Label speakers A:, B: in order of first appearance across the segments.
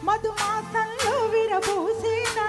A: మధుమాసంలో విరబూసేనా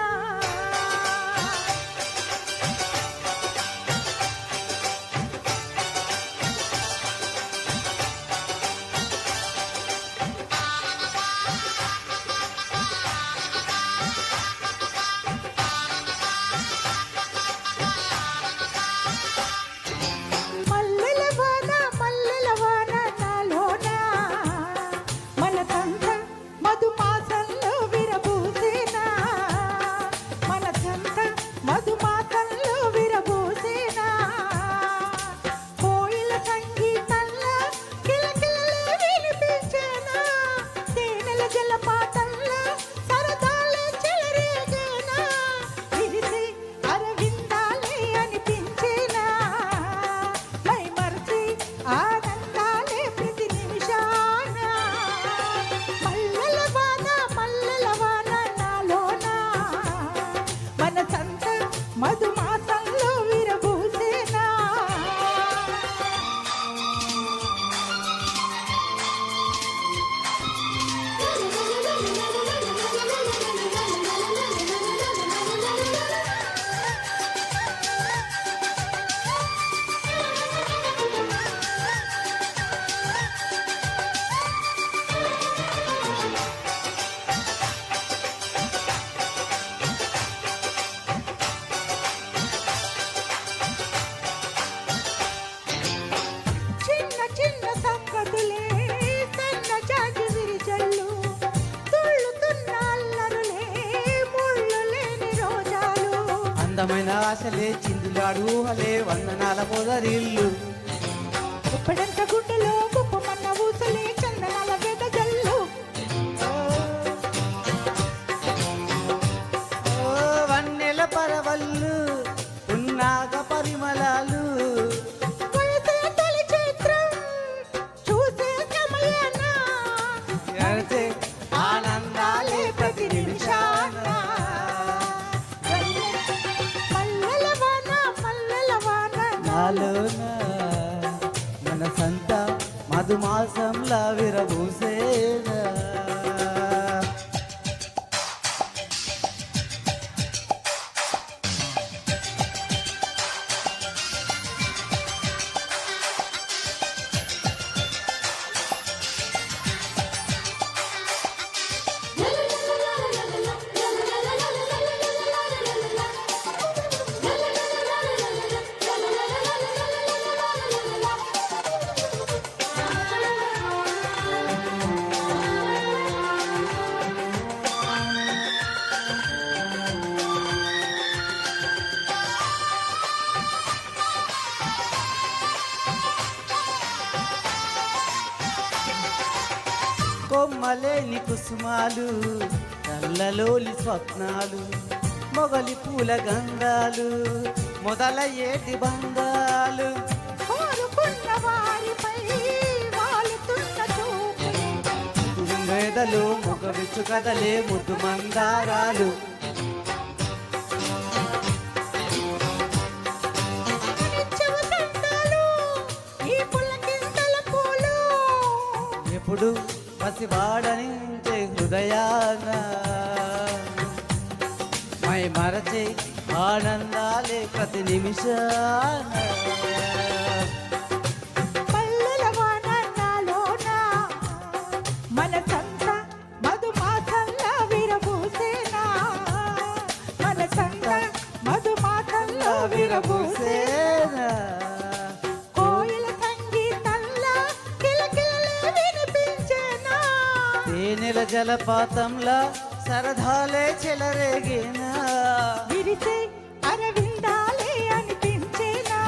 A: మధుమాసంలో విరబూసేనా
B: అందమైన ఆశలే చిందులాడు ఊహలే వందనాల పొదరిల్లు
A: ఇప్పుడంత గుండెలో కుప్పమన్న ఊసలే చందనాల వేద జల్లు
B: వన్నెల పరవల్లు ఉన్నాగ పరిమళాలు
A: చూసే సమయాన
B: ఆనందాలే ప్రతి నిమిషాన మనసంతా మధుమాసంలా విరబూసేనా కొమ్మలేని కుసుమాలు కళ్ళలోని స్వప్నాలు మొగలి పూల గంధాలు మొదలయ్యేటి బంధాలు తుమ్మెదలు మొగవిచ్చు కదలే ముద్దు మందారాలు ఎప్పుడు పసివాడనించే హృదయాన మై మరచే ఆనందాలే ప్రతి నిమిషాన
A: మనసంతా మధుమాసంలా విరబూసేనా మనసంతా మధుమాసంలా విరబూసేనా
B: తేనెల జలపాతంలా సరదాలే చెలరేగినా
A: విరిసే అరవిందాలే అనిపించేనా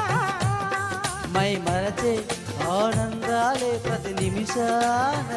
B: మై మరచే ఆనందాలే ప్రతి నిమిషాన